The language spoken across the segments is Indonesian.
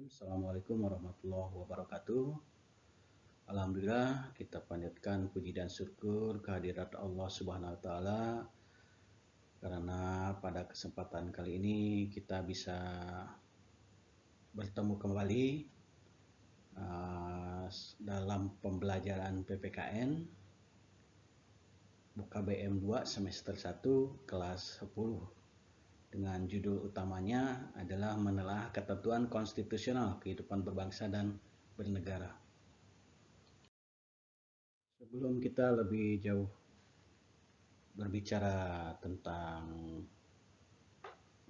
Assalamualaikum warahmatullahi wabarakatuh. Alhamdulillah, kita panjatkan puji dan syukur kehadirat Allah Subhanahu wa taala karena pada kesempatan kali ini kita bisa bertemu kembali dalam pembelajaran PPKN Buka BM 2 semester 1 kelas 10 dengan judul utamanya adalah menelaah ketentuan konstitusional kehidupan berbangsa dan bernegara. Sebelum kita lebih jauh berbicara tentang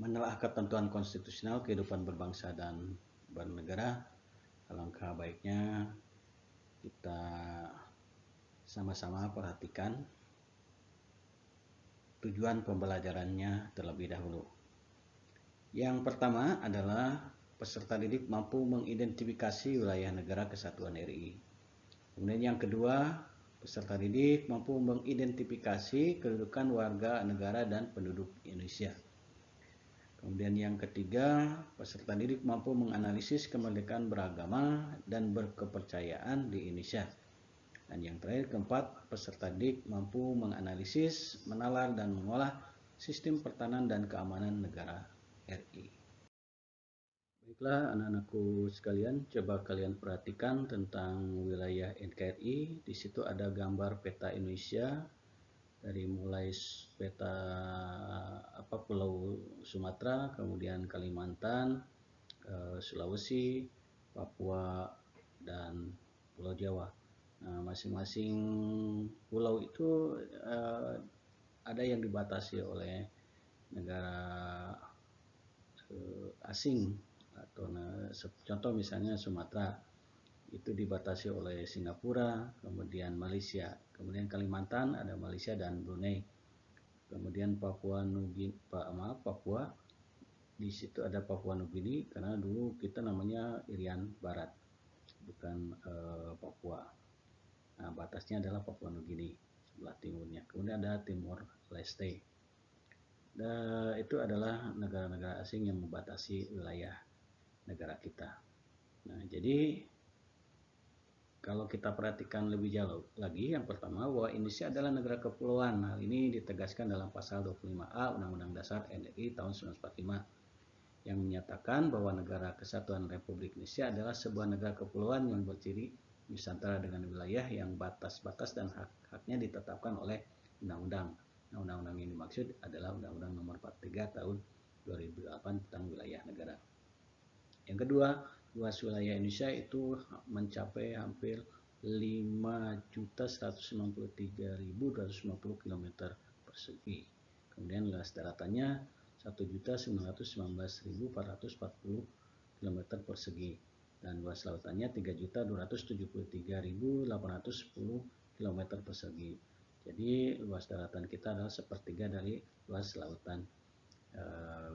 menelaah ketentuan konstitusional kehidupan berbangsa dan bernegara, alangkah baiknya kita sama-sama perhatikan tujuan pembelajarannya terlebih dahulu. Yang pertama adalah peserta didik mampu mengidentifikasi wilayah negara kesatuan RI. Kemudian yang kedua, peserta didik mampu mengidentifikasi kedudukan warga negara dan penduduk Indonesia. Kemudian yang ketiga, peserta didik mampu menganalisis kemerdekaan beragama dan berkepercayaan di Indonesia. Dan yang terakhir, keempat, peserta didik mampu menganalisis, menalar, dan mengolah sistem pertahanan dan keamanan negara RI. Baiklah anak-anakku sekalian, coba kalian perhatikan tentang wilayah NKRI. Di situ ada gambar peta Indonesia dari mulai peta Pulau Sumatera, kemudian Kalimantan, Sulawesi, Papua, dan Pulau Jawa. Nah, masing-masing pulau itu ada yang dibatasi oleh negara asing, atau contoh misalnya Sumatera itu dibatasi oleh Singapura, kemudian Malaysia, kemudian Kalimantan ada Malaysia dan Brunei, kemudian Papua di situ ada Papua Nugini karena dulu kita namanya Irian Barat, bukan Papua. Nah, batasnya adalah Papua Nugini sebelah timurnya. Kemudian ada Timor Leste. Itu adalah negara-negara asing yang membatasi wilayah negara kita. Nah, jadi kalau kita perhatikan lebih jauh lagi, yang pertama bahwa Indonesia adalah negara kepulauan. Hal ini ditegaskan dalam pasal 25A Undang-Undang Dasar RI tahun 1945 yang menyatakan bahwa negara kesatuan Republik Indonesia adalah sebuah negara kepulauan yang berciri Nusantara dengan wilayah yang batas-batas dan hak-haknya ditetapkan oleh undang-undang. Nah, undang-undang yang dimaksud adalah Undang-Undang Nomor 43 tahun 2008 tentang wilayah negara. Yang kedua, luas wilayah Indonesia itu mencapai hampir 5.193.250 km persegi. Kemudian luas daratannya 1.919.440 km persegi. Dan luas lautannya 3.273.810 km persegi. Jadi luas daratan kita adalah sepertiga dari luas lautan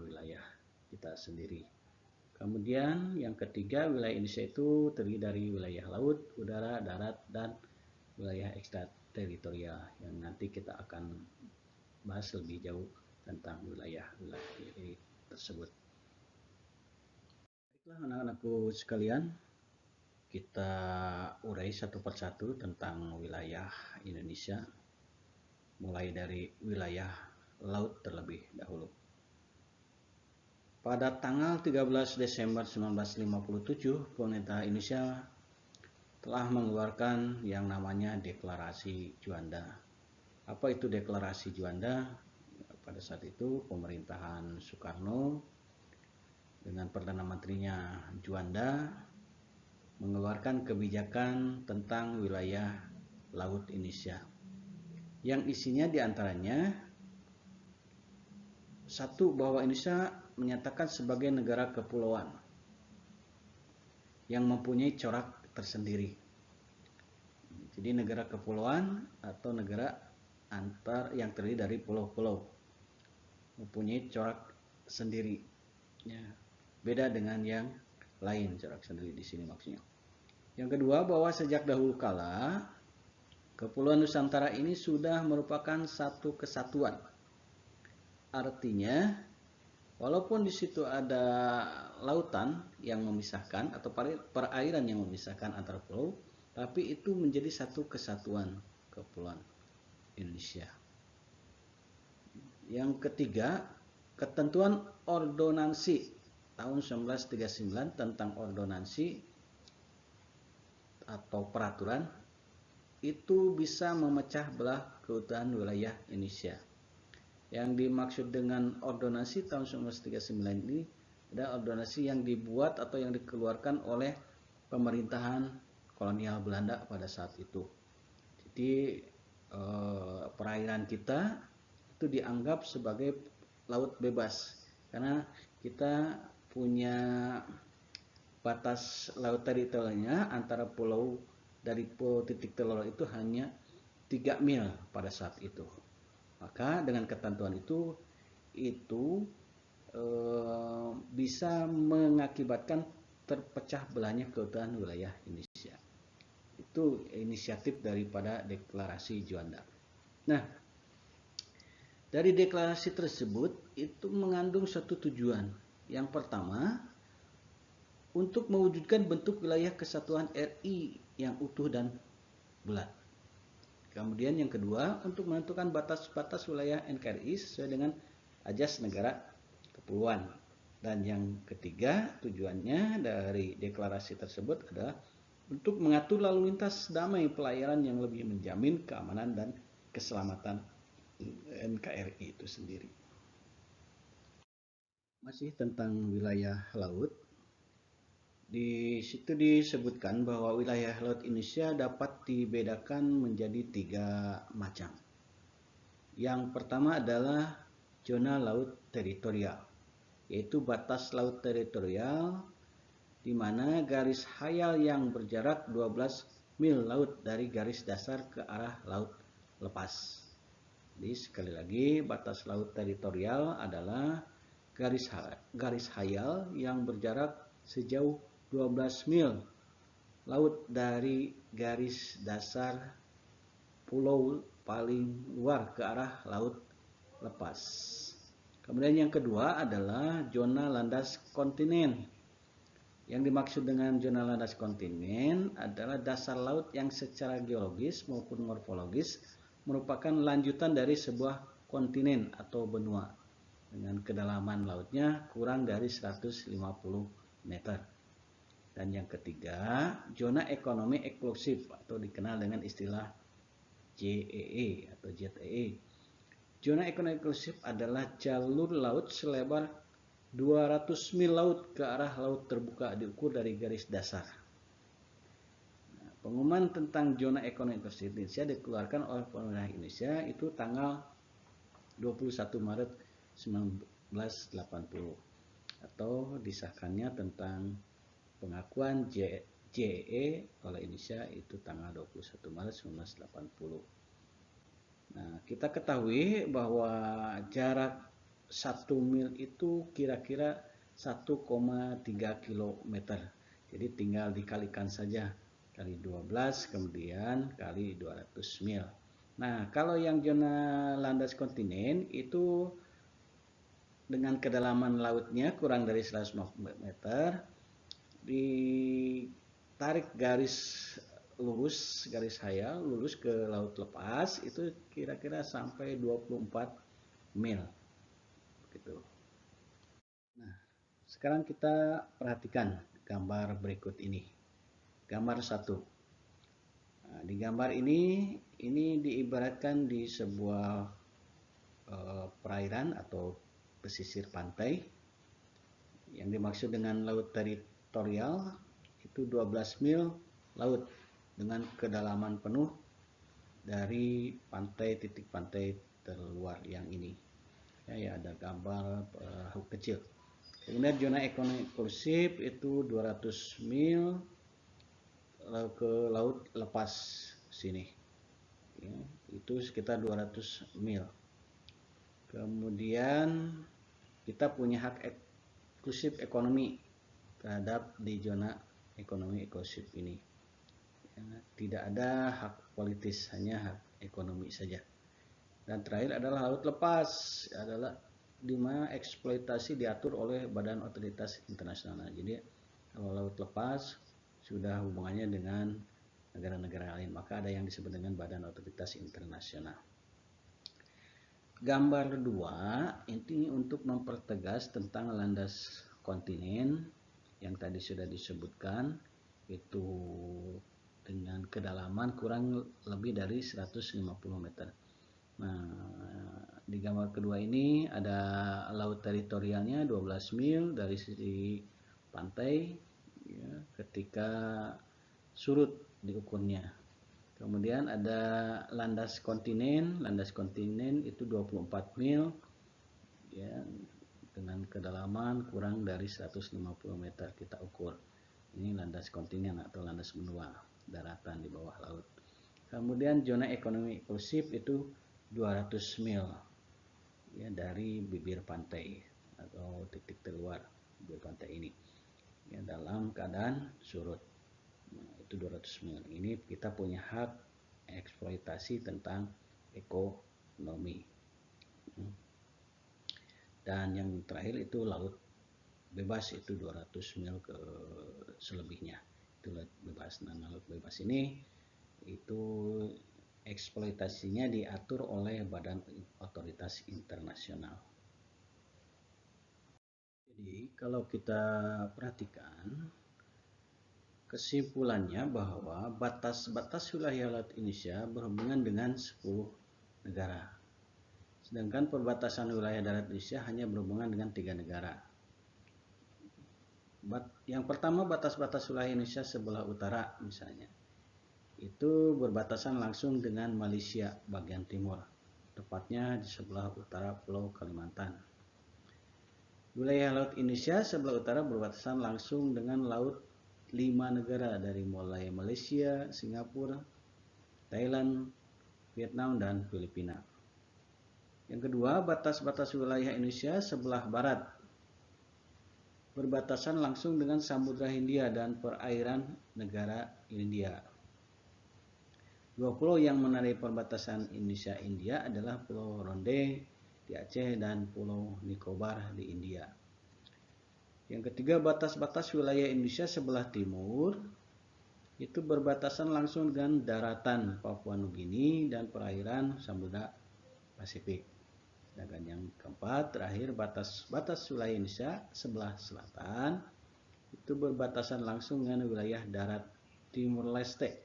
wilayah kita sendiri. Kemudian yang ketiga, wilayah Indonesia itu terdiri dari wilayah laut, udara, darat, dan wilayah ekstrateritorial yang nanti kita akan bahas lebih jauh tentang wilayah-wilayah tersebut. Baiklah anak-anakku sekalian, kita urai satu persatu tentang wilayah Indonesia, mulai dari wilayah laut terlebih dahulu. Pada tanggal 13 Desember 1957, pemerintah Indonesia telah mengeluarkan yang namanya Deklarasi Juanda. Apa itu Deklarasi Juanda? Pada saat itu pemerintahan Soekarno dengan Perdana Menterinya Juanda mengeluarkan kebijakan tentang wilayah laut Indonesia yang isinya diantaranya satu, bahwa Indonesia menyatakan sebagai negara kepulauan yang mempunyai corak tersendiri. Jadi negara kepulauan atau negara yang terdiri dari pulau-pulau mempunyai corak sendiri, ya, beda dengan yang lain. Corak sendiri di sini maksudnya. Yang kedua, bahwa sejak dahulu kala Kepulauan Nusantara ini sudah merupakan satu kesatuan. Artinya Walaupun di situ ada lautan yang memisahkan atau perairan yang memisahkan antara pulau, tapi itu menjadi satu kesatuan kepulauan Indonesia. Yang ketiga, ketentuan ordonansi tahun 1939 tentang ordonansi atau peraturan itu bisa memecah belah keutuhan wilayah Indonesia. Yang dimaksud dengan ordonansi tahun 1939 ini adalah ordonansi yang dibuat atau yang dikeluarkan oleh pemerintahan kolonial Belanda pada saat itu. Jadi perairan kita itu dianggap sebagai laut bebas karena kita punya batas laut teritorialnya antara pulau dari titik telur itu hanya 3 mil pada saat itu. Maka dengan ketentuan itu bisa mengakibatkan terpecah belahnya keutuhan wilayah Indonesia. Itu inisiatif daripada deklarasi Juanda. Nah, dari deklarasi tersebut itu mengandung satu tujuan. Yang pertama, untuk mewujudkan bentuk wilayah kesatuan RI yang utuh dan bulat. Kemudian yang kedua, untuk menentukan batas-batas wilayah NKRI sesuai dengan Ajas Negara Kepulauan. Dan yang ketiga, tujuannya dari deklarasi tersebut adalah untuk mengatur lalu lintas damai pelayaran yang lebih menjamin keamanan dan keselamatan NKRI itu sendiri. Masih tentang wilayah laut, di situ disebutkan bahwa wilayah laut Indonesia dapat dibedakan menjadi 3 macam. Yang pertama adalah zona laut teritorial, yaitu batas laut teritorial di mana garis hayal yang berjarak 12 mil laut dari garis dasar ke arah laut lepas. Jadi sekali lagi, batas laut teritorial adalah garis hayal yang berjarak sejauh 12 mil laut dari garis dasar pulau paling luar ke arah laut lepas. Kemudian yang kedua adalah zona landas kontinen. Yang dimaksud dengan zona landas kontinen adalah dasar laut yang secara geologis maupun morfologis merupakan lanjutan dari sebuah kontinen atau benua dengan kedalaman lautnya kurang dari 150 meter. Dan yang ketiga, zona ekonomi eksklusif atau dikenal dengan istilah ZEE atau ZEE. Zona ekonomi eksklusif adalah jalur laut selebar 200 mil laut ke arah laut terbuka diukur dari garis dasar. Pengumuman tentang zona ekonomi eksklusif Indonesia dikeluarkan oleh pemerintah Indonesia itu tanggal 21 Maret 1980 atau disahkannya tentang pengakuan ZEE oleh Indonesia itu tanggal 21 Maret 1980. Nah, kita ketahui bahwa jarak 1 mil itu kira-kira 1,3 kilometer. Jadi tinggal dikalikan saja kali 12 kemudian kali 200 mil. Nah, kalau yang zona landas kontinen itu dengan kedalaman lautnya kurang dari 150 meter, ditarik garis lurus, garis hayal lurus ke laut lepas itu kira-kira sampai 24 mil. Gitu. Nah, sekarang kita perhatikan gambar berikut ini. Gambar 1. Nah, di gambar ini diibaratkan di sebuah perairan atau pesisir pantai. Yang dimaksud dengan laut teritorial itu 12 mil laut dengan kedalaman penuh dari titik pantai terluar yang ini. Ya, ada gambar perahu kecil. Kemudian zona ekonomi eksklusif itu 200 mil ke laut lepas sini. Ya, itu sekitar 200 mil. Kemudian kita punya hak eksklusif ekonomi terhadap di zona ekonomi eksklusif ini. Ya, tidak ada hak politis, hanya hak ekonomi saja. Dan terakhir adalah laut lepas, adalah di mana eksploitasi diatur oleh badan otoritas internasional. Jadi kalau laut lepas sudah hubungannya dengan negara-negara lain, maka ada yang disebut dengan badan otoritas internasional. Gambar 2 ini untuk mempertegas tentang landas kontinen yang tadi sudah disebutkan, itu dengan kedalaman kurang lebih dari 150 meter. Nah, di gambar kedua ini ada laut teritorialnya 12 mil dari sisi pantai ya, ketika surut diukurnya. Kemudian ada landas kontinen itu 24 mil ya, dengan kedalaman kurang dari 150 meter kita ukur. Ini landas kontinen atau landas benua, daratan di bawah laut. Kemudian zona ekonomi eksklusif itu 200 mil ya, dari bibir pantai atau titik terluar bibir pantai ini ya, dalam keadaan surut. Nah, itu 200 mil. Ini kita punya hak eksploitasi tentang ekonomi. Dan yang terakhir itu laut bebas, itu 200 mil ke selebihnya. Itu laut bebas. Nah, laut bebas ini itu eksploitasinya diatur oleh badan otoritas internasional. Jadi kalau kita perhatikan, kesimpulannya bahwa batas-batas wilayah laut Indonesia berhubungan dengan 10 negara. Sedangkan perbatasan wilayah darat Indonesia hanya berhubungan dengan 3 negara. Yang pertama, batas-batas wilayah Indonesia sebelah utara misalnya. Itu berbatasan langsung dengan Malaysia bagian timur, tepatnya di sebelah utara Pulau Kalimantan. Wilayah laut Indonesia sebelah utara berbatasan langsung dengan laut 5 negara dari mulai Malaysia, Singapura, Thailand, Vietnam, dan Filipina. Yang kedua, batas-batas wilayah Indonesia sebelah barat berbatasan langsung dengan Samudra Hindia dan perairan negara India. Dua pulau yang menandai perbatasan Indonesia-India adalah Pulau Ronde di Aceh dan Pulau Nicobar di India. Yang ketiga, batas-batas wilayah Indonesia sebelah timur itu berbatasan langsung dengan daratan Papua Nugini dan perairan Samudra Pasifik. Sedangkan yang keempat, terakhir, batas-batas wilayah Indonesia sebelah selatan itu berbatasan langsung dengan wilayah darat Timur Leste,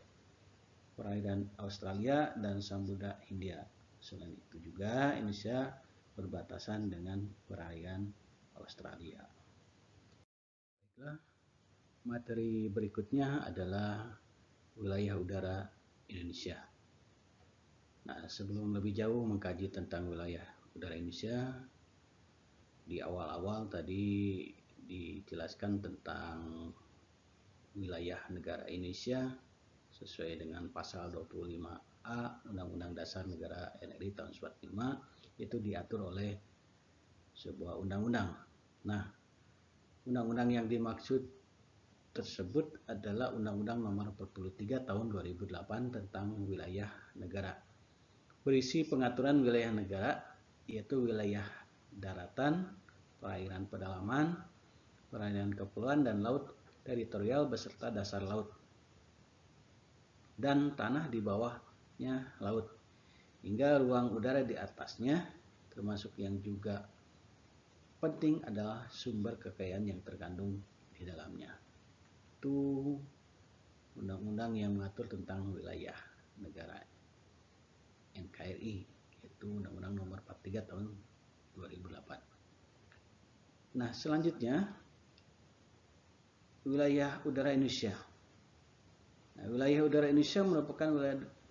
perairan Australia dan Samudra Hindia. Selain itu juga Indonesia berbatasan dengan perairan Australia. Baiklah, materi berikutnya adalah wilayah udara Indonesia. Nah, sebelum lebih jauh mengkaji tentang wilayah udara Indonesia, di awal-awal tadi dijelaskan tentang wilayah negara Indonesia sesuai dengan pasal 25A Undang-Undang Dasar Negara RI tahun 1945, itu diatur oleh sebuah undang-undang. Nah, undang-undang yang dimaksud tersebut adalah Undang-Undang Nomor 43 Tahun 2008 tentang wilayah negara. Berisi pengaturan wilayah negara yaitu wilayah daratan, perairan pedalaman, perairan kepulauan dan laut teritorial beserta dasar laut dan tanah di bawahnya laut hingga ruang udara di atasnya, termasuk yang juga penting adalah sumber kekayaan yang terkandung di dalamnya. Itu undang-undang yang mengatur tentang wilayah negara NKRI, yaitu Undang-Undang Nomor 43 Tahun 2008. Nah, selanjutnya wilayah udara Indonesia. Nah, wilayah udara Indonesia merupakan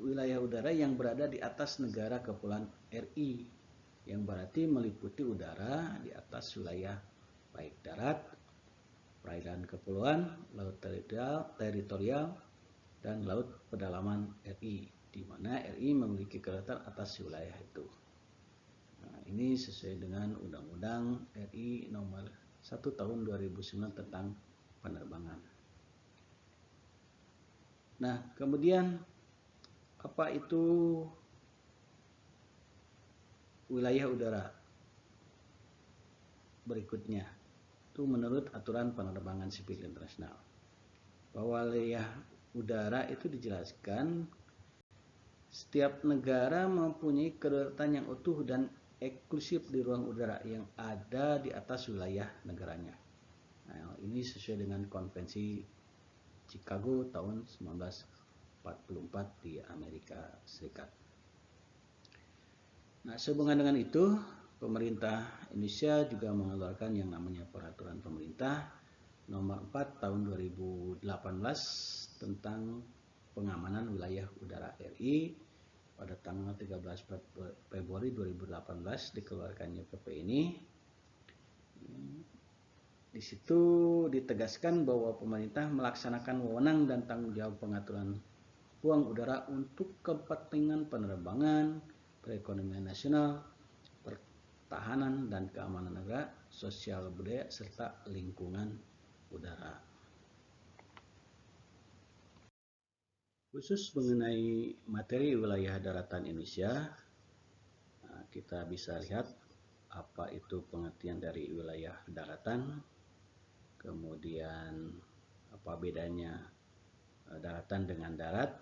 wilayah udara yang berada di atas negara kepulauan RI, yang berarti meliputi udara di atas wilayah baik darat, perairan kepulauan, laut teritorial, dan laut pedalaman RI, di mana RI memiliki kedaulatan atas wilayah itu. Nah, ini sesuai dengan Undang-Undang RI Nomor 1 Tahun 2009 tentang penerbangan. Nah, kemudian apa itu wilayah udara? berikutnya. Itu menurut aturan penerbangan sipil internasional. Bahwa wilayah udara itu dijelaskan setiap negara mempunyai kedaulatan yang utuh dan eksklusif di ruang udara yang ada di atas wilayah negaranya. Nah, ini sesuai dengan konvensi Chicago tahun 1944 di Amerika Serikat. Nah, sehubungan dengan itu, pemerintah Indonesia juga mengeluarkan yang namanya Peraturan Pemerintah Nomor 4 Tahun 2018 tentang pengamanan wilayah udara RI pada tanggal 13 Februari 2018 dikeluarkannya PP ini. Di situ ditegaskan bahwa pemerintah melaksanakan wewenang dan tanggung jawab pengaturan ruang udara untuk kepentingan penerbangan, perekonomian nasional, pertahanan dan keamanan negara, sosial budaya, serta lingkungan udara. Khusus mengenai materi wilayah daratan Indonesia, kita bisa lihat apa itu pengertian dari wilayah daratan, kemudian apa bedanya daratan dengan darat,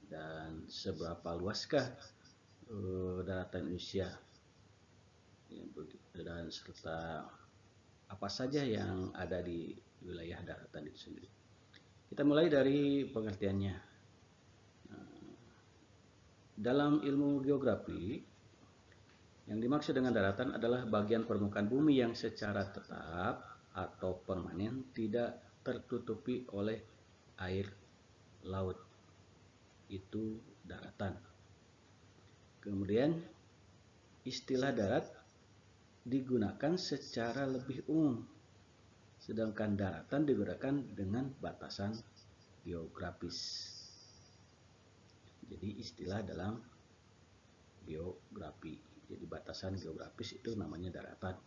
dan seberapa luaskah daratan Indonesia, dan serta apa saja yang ada di wilayah daratan itu sendiri. Kita mulai dari pengertiannya. Dalam ilmu geografi, yang dimaksud dengan daratan adalah bagian permukaan bumi yang secara tetap atau permanen tidak tertutupi oleh air laut. Itu daratan. Kemudian istilah darat digunakan secara lebih umum, sedangkan daratan digunakan dengan batasan geografis. Jadi istilah dalam geografi, jadi batasan geografis itu namanya daratan.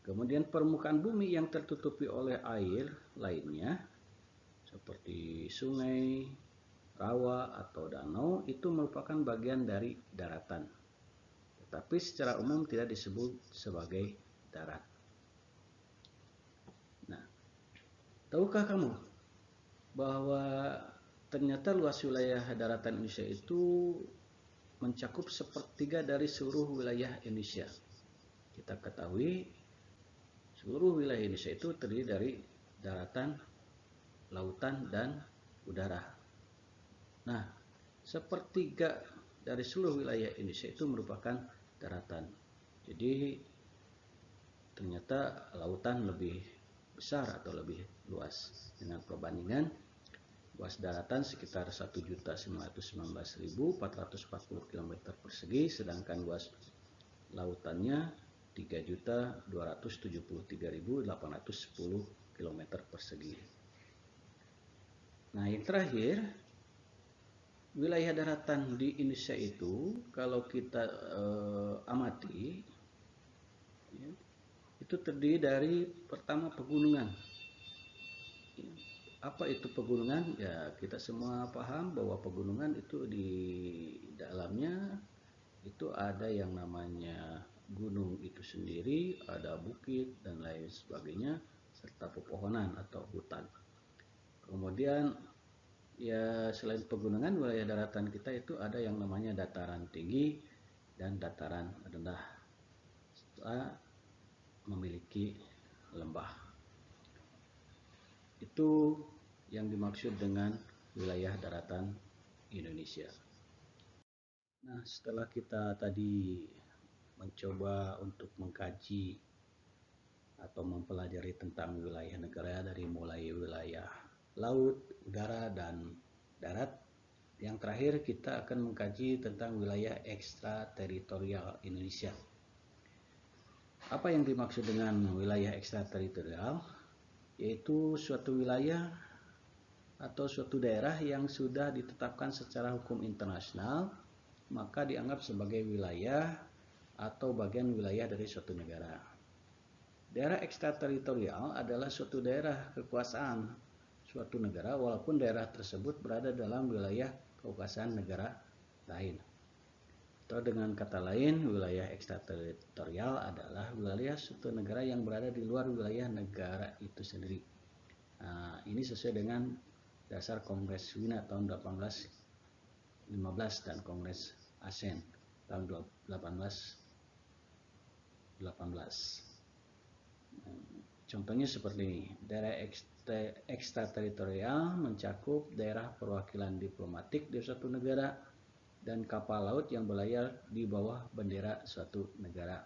Kemudian permukaan bumi yang tertutupi oleh air lainnya seperti sungai, rawa, atau danau itu merupakan bagian dari daratan, tetapi secara umum tidak disebut sebagai darat. Nah, tahukah kamu bahwa ternyata luas wilayah daratan Indonesia itu mencakup sepertiga dari seluruh wilayah Indonesia. Kita ketahui seluruh wilayah Indonesia itu terdiri dari daratan, lautan, dan udara. Nah, sepertiga dari seluruh wilayah Indonesia itu merupakan daratan. Jadi ternyata lautan lebih besar atau lebih luas dengan perbandingan luas daratan sekitar 1.919.440 km persegi, sedangkan luas lautannya 3.273.810 km persegi. Nah, yang terakhir, wilayah daratan di Indonesia itu kalau kita amati, itu terdiri dari pertama pegunungan. Apa itu pegunungan? Ya, kita semua paham bahwa pegunungan itu di dalamnya itu ada yang namanya gunung itu sendiri, ada bukit dan lain sebagainya, serta pepohonan atau hutan. Kemudian ya selain pegunungan, wilayah daratan kita itu ada yang namanya dataran tinggi dan dataran rendah, serta memiliki lembah. Itu yang dimaksud dengan wilayah daratan Indonesia. Nah, setelah kita tadi mencoba untuk mengkaji atau mempelajari tentang wilayah negara dari mulai wilayah laut, udara, dan darat, yang terakhir kita akan mengkaji tentang wilayah ekstrateritorial Indonesia. Apa yang dimaksud dengan wilayah ekstrateritorial? Yaitu suatu wilayah atau suatu daerah yang sudah ditetapkan secara hukum internasional, maka dianggap sebagai wilayah atau bagian wilayah dari suatu negara. Daerah ekstrateritorial adalah suatu daerah kekuasaan suatu negara walaupun daerah tersebut berada dalam wilayah kekuasaan negara lain. Atau dengan kata lain, wilayah ekstrateritorial adalah wilayah suatu negara yang berada di luar wilayah negara itu sendiri. Nah, ini sesuai dengan dasar Kongres Wina tahun 1815 dan Kongres ASEAN tahun 1818. Contohnya seperti ini, daerah ekstrateritorial mencakup daerah perwakilan diplomatik di suatu negara dan kapal laut yang berlayar di bawah bendera suatu negara.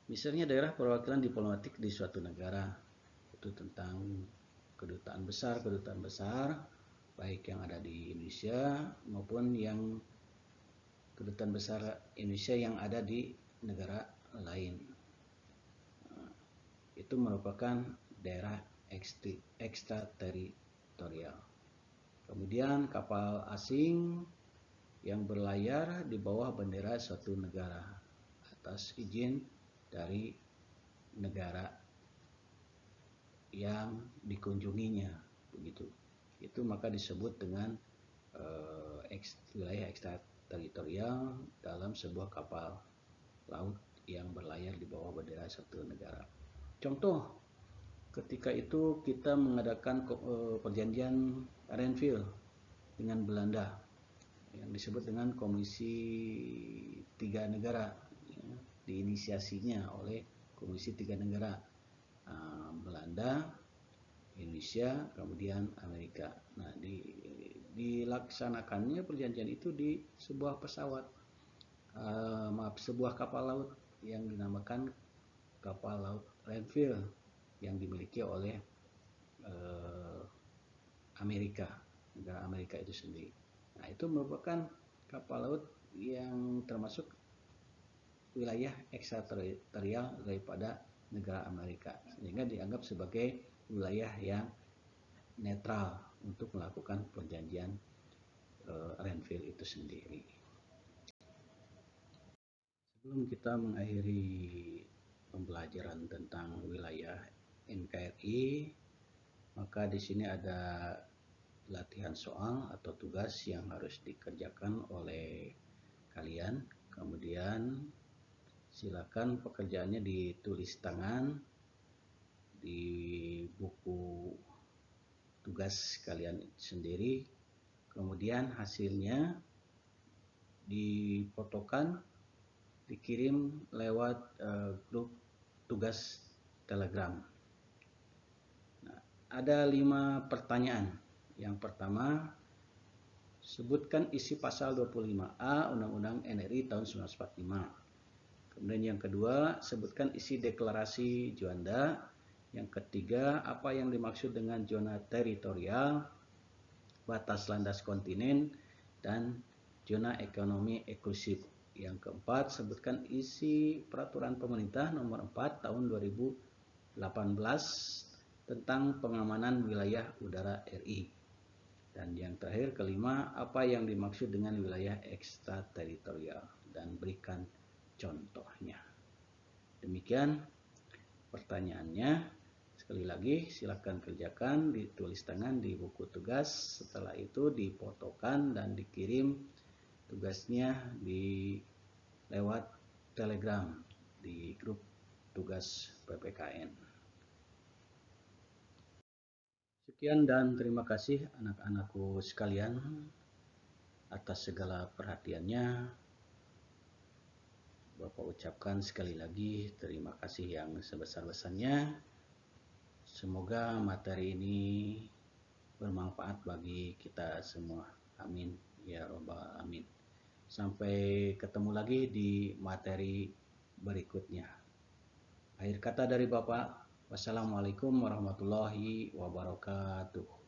Misalnya daerah perwakilan diplomatik di suatu negara, itu tentang kedutaan besar, baik yang ada di Indonesia maupun yang kedutaan besar Indonesia yang ada di negara lain. Itu merupakan daerah ekstrateritorial. Kemudian kapal asing yang berlayar di bawah bendera suatu negara atas izin dari negara yang dikunjunginya, begitu. Itu maka disebut dengan wilayah ekstrateritorial dalam sebuah kapal laut yang berlayar di bawah bendera suatu negara. Contoh, ketika itu kita mengadakan perjanjian Renville dengan Belanda yang disebut dengan Komisi Tiga Negara, ya, diinisiasinya oleh Komisi Tiga Negara, Belanda, Indonesia, kemudian Amerika. Nah, dilaksanakannya perjanjian itu di sebuah pesawat, sebuah kapal laut yang dinamakan kapal laut Renville yang dimiliki oleh Amerika, negara Amerika itu sendiri. Nah, itu merupakan kapal laut yang termasuk wilayah ekstrateritorial daripada negara Amerika, sehingga dianggap sebagai wilayah yang netral untuk melakukan perjanjian Renville itu sendiri. Sebelum kita mengakhiri pembelajaran tentang wilayah NKRI, maka di sini ada latihan soal atau tugas yang harus dikerjakan oleh kalian. Kemudian silakan pekerjaannya ditulis tangan di buku tugas kalian sendiri. Kemudian hasilnya difotokan, dikirim lewat grup tugas Telegram. Nah, ada 5 pertanyaan. Yang pertama, sebutkan isi pasal 25A Undang-Undang NRI tahun 1945. Kemudian yang kedua, sebutkan isi deklarasi Juanda. Yang ketiga, apa yang dimaksud dengan zona teritorial, batas landas kontinen, dan zona ekonomi eksklusif. Yang keempat, sebutkan isi peraturan pemerintah nomor 4 tahun 2018 tentang pengamanan wilayah udara RI. Dan yang terakhir, kelima, apa yang dimaksud dengan wilayah ekstrateritorial dan berikan contohnya. Demikian pertanyaannya. Sekali lagi, silakan kerjakan, ditulis tangan di buku tugas. Setelah itu difotokan dan dikirim tugasnya lewat Telegram di grup tugas PPKN. Sekian dan terima kasih anak-anakku sekalian atas segala perhatiannya. Bapak ucapkan sekali lagi terima kasih yang sebesar-besarnya. Semoga materi ini bermanfaat bagi kita semua. Amin ya robbal alamin. Sampai ketemu lagi di materi berikutnya. Akhir kata dari Bapak, wassalamualaikum warahmatullahi wabarakatuh.